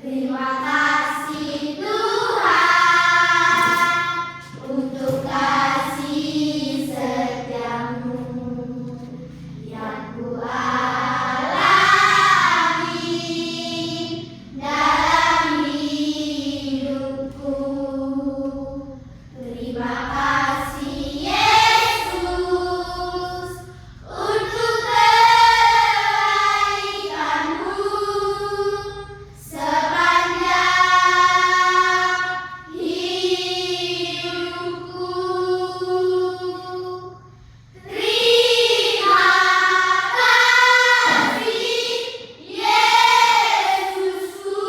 Terima kasih Tuhan untuk kasih setiamu yang ku alami dalam hidupku. Terima kasih Yesus untuk kebaikanmu sepanjang hidupku. Terima kasih Yesusku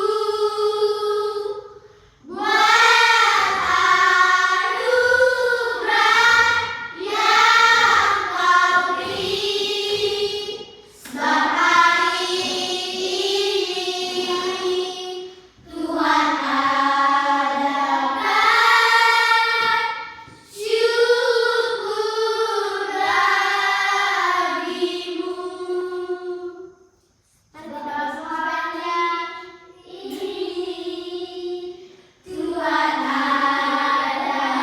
buat anugerah yang Kau beri. Sebab hari ini Tuhan adakan syukur bagimu. Sebab sepanjang ini Tuhan adakan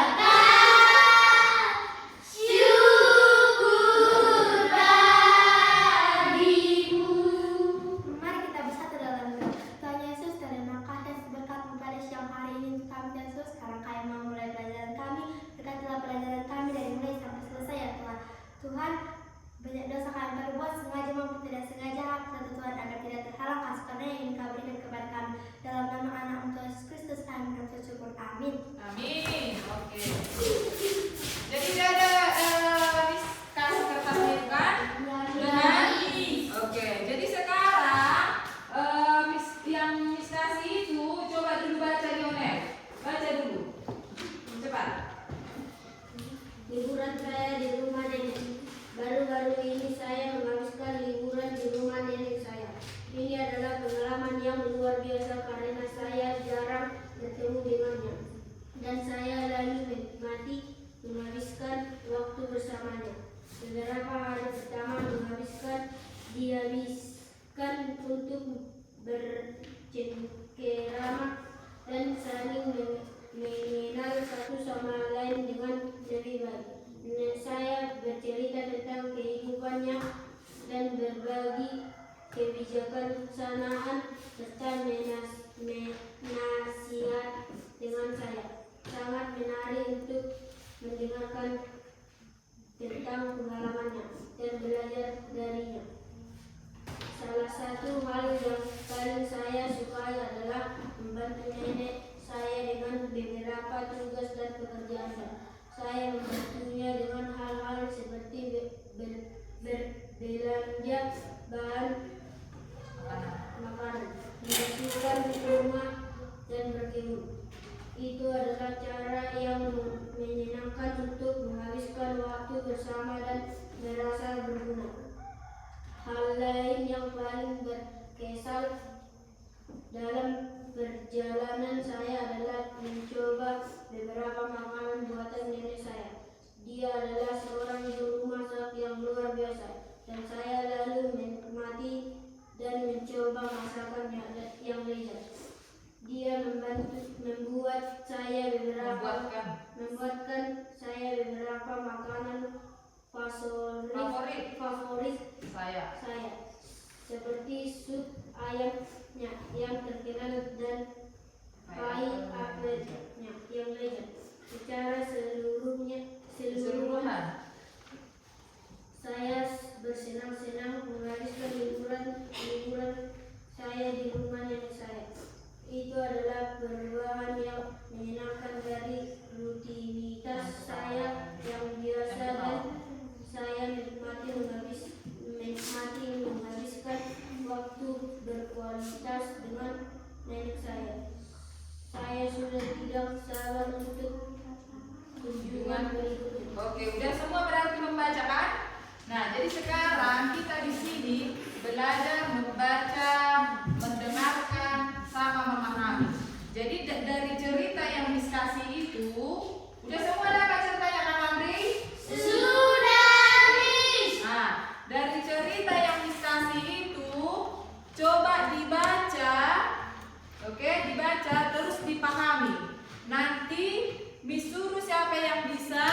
syukur bagimu. Mari kita bersatu dalam doa. Tuhan Yesus, terima kasih berkat kepada siang hari ini untuk kami Yesus. Sekarang kami mau mulai pelajaran kami. Berkatilah pelajaran kami dari mulai sampai selesai ya Tuhan. Tuhan, banyak dosa kami berbuat sengaja maupun tidak sengaja. Kata Tuhan agar tidak terhalang kasih karunia yang ingin Kau berikan kepada kami. Dalam nama Anak Tuhan Yesus Kristus kami mengucap syukur. Amin. Amin. Oke. Jadi udah ada kasih kertas ini kan? Dengan oke. Jadi sekarang yang Miss kasih itu coba dulu baca Lionel. Baca dulu. Cepat. Liburan saya di rumah nenek. Baru-baru ini saya menghabiskan liburan di rumah nenek saya. Ini adalah pengalaman yang luar biasa karena saya jarang bertemu dengannya. Dan saya lalu menikmati menghabiskan waktu bersamanya. Beberapa hari pertama dihabiskan untuk bercengkerama dan saling mengenal satu sama lain dengan lebih baik. Saya bercerita tentang kehidupannya dan berbagi kebijaksanaan serta nasihat dengan saya. Sangat menarik untuk mendengarkan tentang pengalamannya dan belajar darinya. Salah satu hal yang paling saya sukai adalah membantu nenek saya dengan beberapa tugas dan pekerjaannya. Saya membantunya dengan hal-hal seperti berbelanja bahan makanan, membersihkan rumah, dan berkebun. Itu adalah cara yang menyenangkan untuk menghabiskan waktu bersama dan merasa berguna. Hal lain yang paling berkesan dalam perjalanan saya adalah mencoba beberapa makanan buatan nenek saya. Dia adalah seorang juru masak yang luar biasa, dan saya lalu menikmati dan mencoba masakan yang lezat. Dia membuatkan saya beberapa makanan favorit saya, seperti sup ayamnya yang terkenal dan pai apelnya yang lezat. Secara keseluruhan saya bersenang-senang menghabiskan liburan saya di rumah nenek saya. Itu adalah perubahan yang menyenangkan dari rutinitas saya yang biasa, dan saya menikmati menghabiskan waktu berkualitas dengan nenek saya. Saya sudah tidak sabar untuk kunjungan berikutnya. Oke, udah semua berarti membaca kan? Nah, jadi sekarang kita di sini belajar membaca, mendengarkan, sama memahami. Jadi dari cerita yang Miss kasih itu, udah semua dapat ceritanya kan Andri? Sudah, Miss. Nah, dari cerita yang Miss kasih itu, coba dibaca Oke, dibaca terus dipahami. Nanti disuruh siapa yang bisa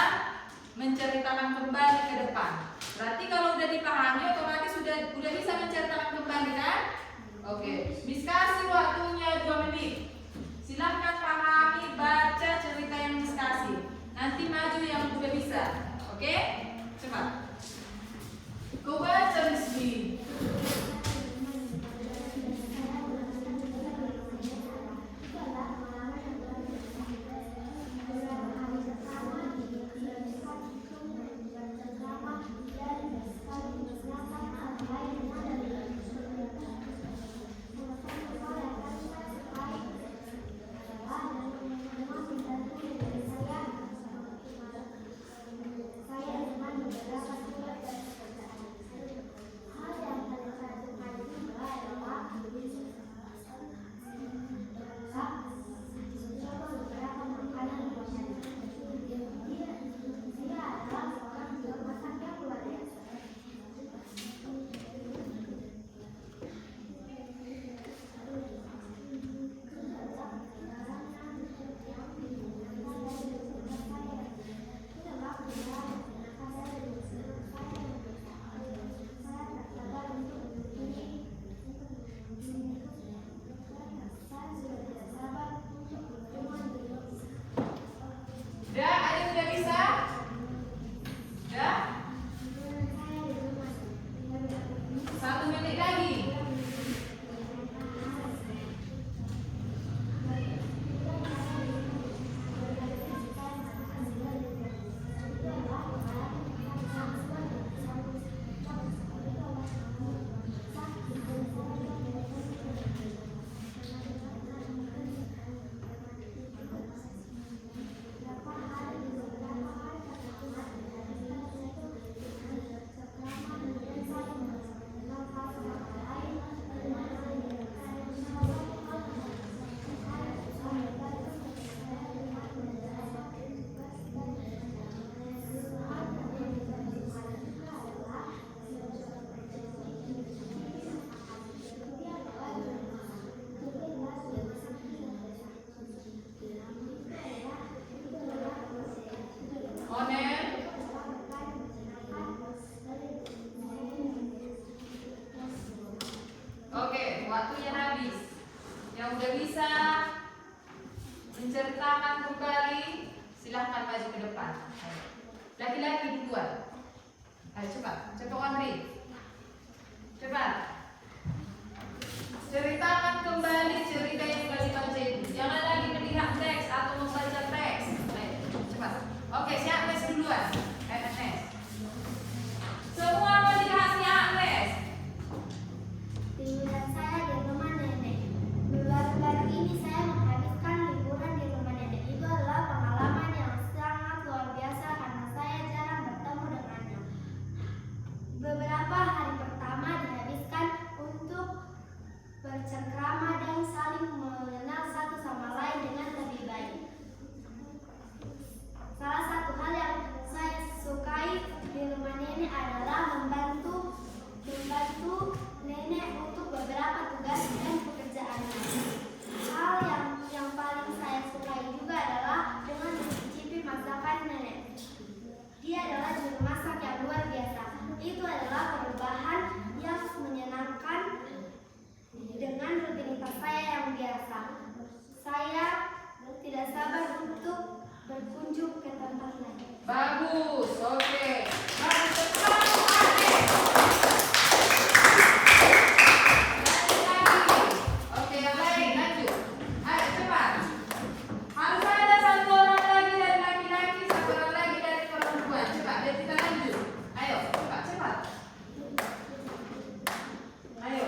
menceritakan kembali ke depan. Berarti kalau udah dipahami otomatis sudah bisa menceritakan kembali kan? Oke, Miss kasih waktunya 2 menit. Silahkan pahami, baca cerita yang Miss kasih. Nanti maju yang udah bisa. Oke? Cepat. Kau baca Rizky. Waktunya habis. Yang udah bisa menceritakan kembali silahkan maju ke depan. Laki-laki duluan. Ayo cepat, Wandri. Cepat. Ceritakan kembali cerita yang sudah dibaca itu. Jangan lagi melihat teks atau membaca teks. Ayo, cepat. Oke, si Agnes duluan. Agnes. Semua melihat si Agnes. Liburan saya di rumah nenek. Baru-baru ini saya menghabiskan liburan di rumah nenek. Itu adalah pengalaman yang sangat luar biasa karena saya jarang bertemu dengannya. Beberapa hari pertama dihabiskan untuk bercengkrama dan saling mengenal satu sama lain dengan lebih baik. Salah satu hal yang saya sukai di rumah nenek adalah membantu nenek untuk beberapa tugas dan pekerjaannya. Hal yang paling saya sukai juga adalah dengan mencicipi masakan nenek. Dia adalah juru masak yang luar biasa. Itu adalah perubahan yang menyenangkan dengan rutinitas saya yang biasa. Saya tidak sabar untuk berkunjung ke tempat lain. Bagus, oke. Bagus, cepat. Oke, yang lain lanjut. Ayo cepat. Harus ada satu orang lagi dari laki-laki, satu orang lagi dari perempuan. Cepat, dan kita lanjut. Ayo, cepat. Ayo,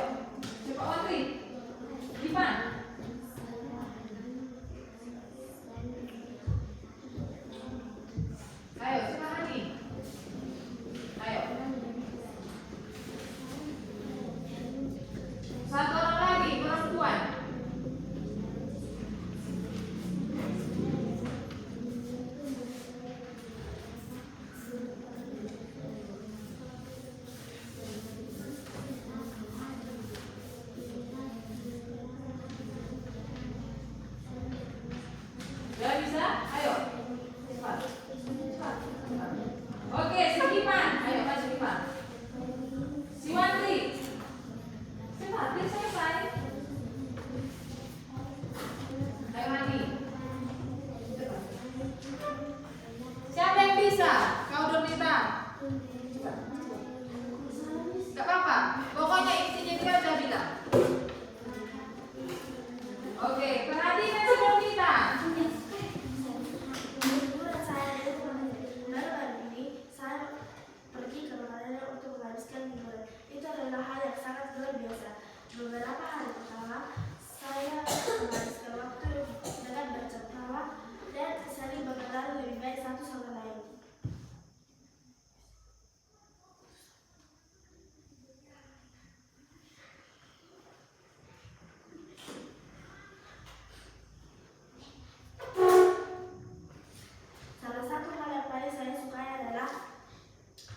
cepat Wandri. Ivan. Ayo, cepat Hani. Ayo. Satu orang lagi, perempuan. Beberapa hari pertama, saya menghabiskan waktu dengan bercengkrama dan saling mengenal lebih baik satu sama lain. Salah satu hal yang paling saya sukai adalah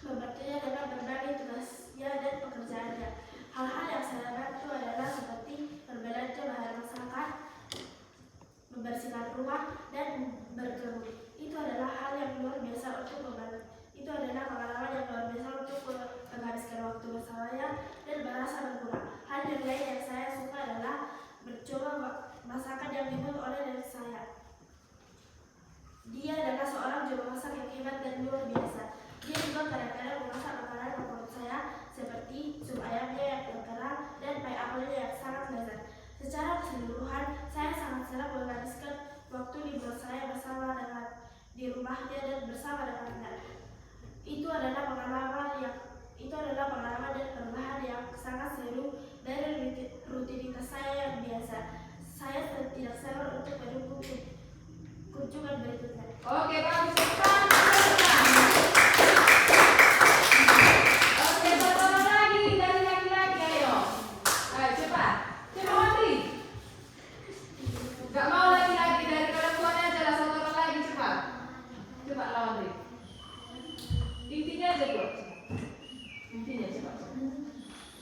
membantunya dengan berbagai tugasnya dan pekerjaannya. Hal-hal yang saya bantu adalah seperti berbelanja bahan masakan, membersihkan rumah, dan berkebun. Itu adalah hal yang luar biasa untuk membantu. Itu adalah pengalaman yang luar biasa untuk menghabiskan waktu bersamanya dan merasa berguna. Hal yang lain yang saya suka adalah mencoba masakan yang dibuat oleh nenek saya. Dia adalah seorang juru masak yang hebat dan luar biasa. Dia juga kadang-kadang memasak makanan favorit saya seperti sup ayamnya yang terkenal dan pie apelnya yang sangat lezat. Secara keseluruhan, saya sangat senang menghabiskan waktu libur saya bersama dengan di rumahnya dan bersama dengan itu adalah pengalaman dan perubahan yang sangat seru dari rutinitas saya yang biasa. Saya tidak sabar untuk menunggu kunjungan berikutnya. Oke, bagus. Oke, satu lagi dari laki-laki, ayo. Ayo cepat. Cepat, Andri. Gak mau laki-laki, dari perempuan aja lah, satu orang lagi cepat. Cepat lawan Andri. Intinya aja buat. Intinya cepat.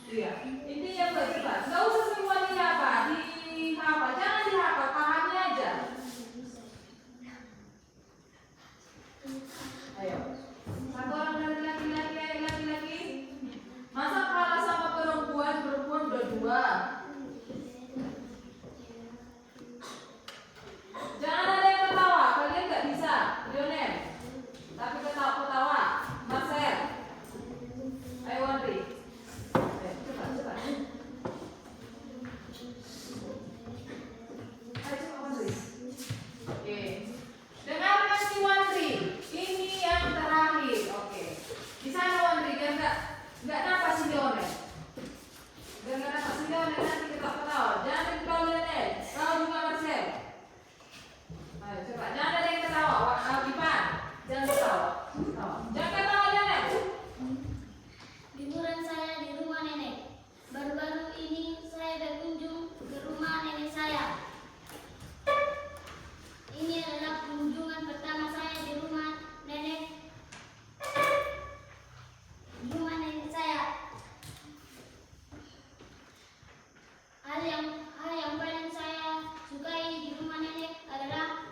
Iya, intinya buat cepat. Gak usah semuanya apa, dihafal, jangan dihafal, pahami aja. Ayo, satu orang dari laki-laki, ayo laki-laki. Masa kalah sama perempuan udah dua. Jangan ada yang ketawa, kalian nggak bisa, Lionel. Tapi ketawa, Marcel. Ayo Andri. Ayo, cepat. Ayo cepat Andri. Oke. Dengarkan si Wandri. Ini yang terakhir. Oke. Di sana Wandri, biar nggak napas si Lionel. Biar nggak napas si Lionel, nanti kita ketawa. Jangan kau Lionel, kau juga Marcel. Ayo cepat, jangan ada yang ketawa. Ipan, jangan ketawa. Jangan ketawa Lionel. Liburan saya di rumah nenek. Baru-baru ini saya berkunjung ke rumah nenek saya. Ini adalah kunjungan pertama saya di rumah nenek saya. Hal yang paling saya sukai di rumah nenek adalah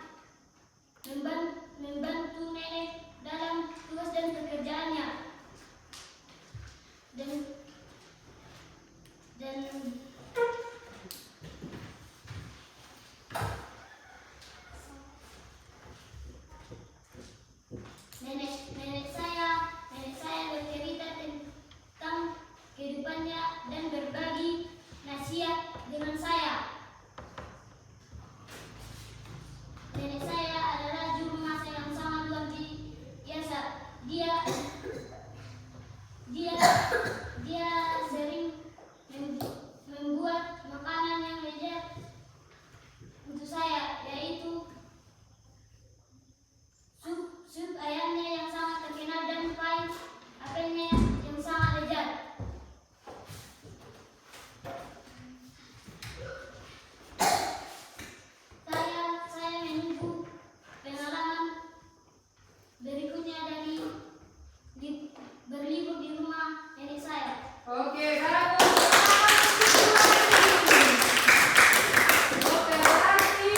membantu nenek dalam tugas dan pekerjaannya. Dan nenek saya bercerita tentang kehidupannya dan berbagi nasihat dengan saya. Nenek saya adalah juru masak yang sangat luar biasa. Dia sering membuat makanan yang lezat untuk saya, yaitu sup ayamnya yang sangat terkenal dan pie apelnya yang sangat lezat. Saya menunggu pengalaman berikutnya dari berlibur di rumah nenek saya. Oke, bagus. Oke, berarti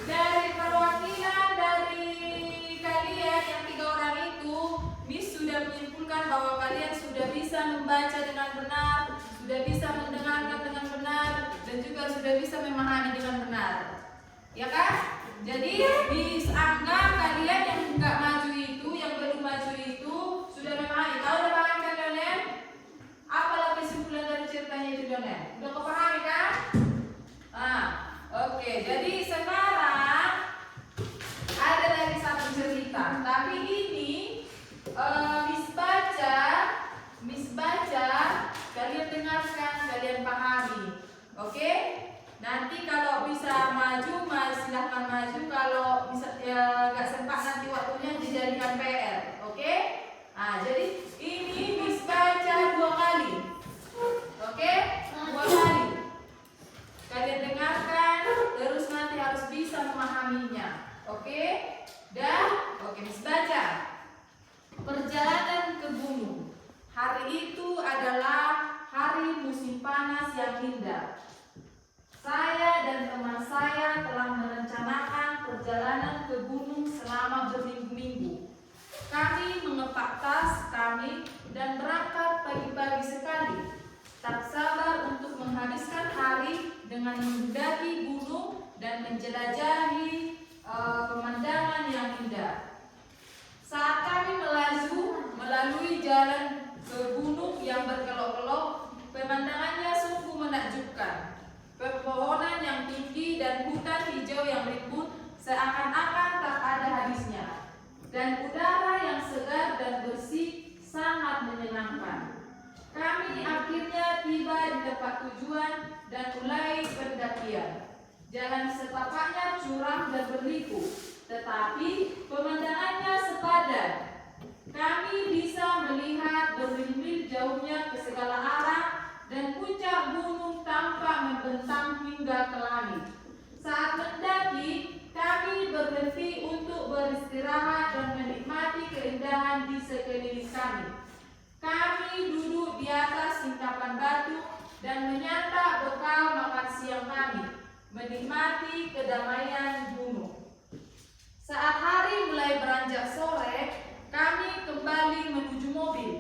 dari perwakilan dari kalian yang 3 orang itu, Miss sudah menyimpulkan bahwa kalian sudah bisa membaca dengan benar, sudah bisa mendengarkan dengan benar, dan juga sudah bisa memahami dengan benar. Ya kan? Jadi dianggap kalian yang nggak maju itu, yang belum maju itu sudah memahami. Tahu udah paham kan Lionel? Apa kesimpulan dari ceritanya itu Lionel? Udah kepahami kan? Oke. Jadi sekarang ada lagi satu cerita. Tapi ini Miss baca, kalian dengarkan, kalian pahami. Nanti kalau bisa maju, silahkan maju. Kalau bisa nggak sempat nanti waktunya dijadikan PR, oke? Nah, jadi ini Miss baca 2 kali, oke? 2 kali. Kalian dengarkan, terus nanti harus bisa memahaminya, oke? Dan oke, Miss baca. Perjalanan ke gunung. Hari itu adalah hari musim panas yang indah. Saya dan teman saya telah merencanakan perjalanan ke gunung selama berminggu-minggu. Kami mengepak tas kami dan berangkat pagi-pagi sekali. Tak sabar untuk menghabiskan hari dengan mendaki gunung dan menjelajahi pemandangan yang indah. Saat kami melaju melalui jalan ke gunung yang berkelok-kelok, pemandangannya sungguh menakjubkan. Pepohonan yang tinggi dan hutan hijau yang rimbun seakan-akan tak ada habisnya. Dan udara yang segar dan bersih sangat menyenangkan. Kami akhirnya tiba di tempat tujuan dan mulai pendakian. Jalan setapaknya curam dan berliku, tetapi pemandangannya sepadan. Kami bisa melihat bermil-mil jauhnya ke segala arah dan puncak gunung tampak membentang hingga ke langit. Saat mendaki, kami berhenti untuk beristirahat dan menikmati keindahan di sekeliling kami. Kami duduk di atas singkapan batu dan menyantap bekal makan siang kami, menikmati kedamaian gunung. Saat hari mulai beranjak sore, kami kembali menuju mobil.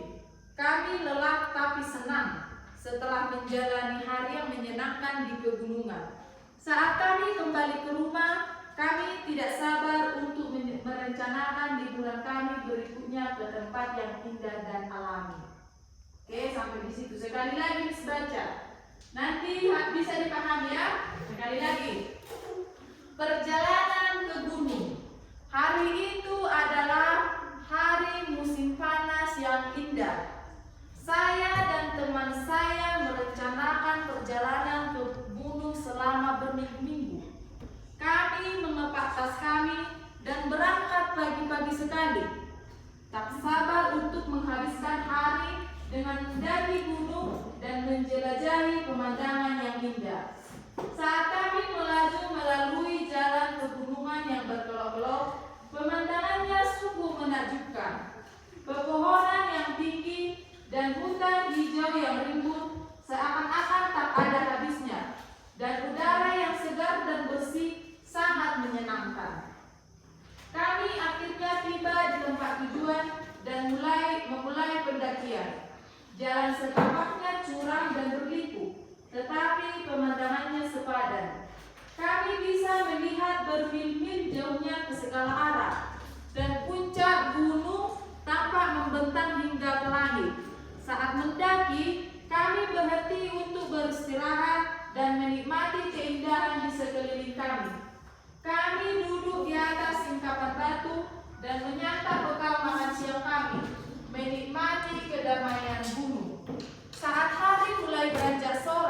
Kami lelah tapi senang setelah menjalani hari yang menyenangkan di pegunungan. Saat kami kembali ke rumah, kami tidak sabar untuk merencanakan liburan kami berikutnya ke tempat yang indah dan alami. Oke, sampai di situ. Sekali lagi Miss baca. Nanti bisa dipahami ya. Sekali lagi. Perjalanan ke gunung. Hari itu adalah hari musim panas yang indah. Saya dan teman saya merencanakan perjalanan ke gunung selama berminggu-minggu. Kami mengepak tas kami dan berangkat pagi-pagi sekali. Tak sabar untuk menghabiskan hari dengan mendaki gunung dan menjelajahi pemandangan yang indah. Saat kami melaju melalui jalan pegunungan yang berkelok-kelok, pemandangannya sungguh menakjubkan. Pepohonan yang tinggi dan hutan hijau yang rimbun seakan-akan tak ada habisnya, dan udara yang segar dan bersih sangat menyenangkan. Kami akhirnya tiba di tempat tujuan dan memulai pendakian. Jalan setapaknya curam dan berliku, tetapi pemandangannya sepadan. Kami bisa melihat bermil-mil jauhnya ke segala arah, dan puncak gunung tampak membentang hingga ke langit. Saat mendaki, kami berhenti untuk beristirahat dan menikmati keindahan di sekeliling kami. Kami duduk di atas singkapan batu dan menyantap bekal makan siang kami, menikmati kedamaian gunung. Saat hari mulai beranjak sore,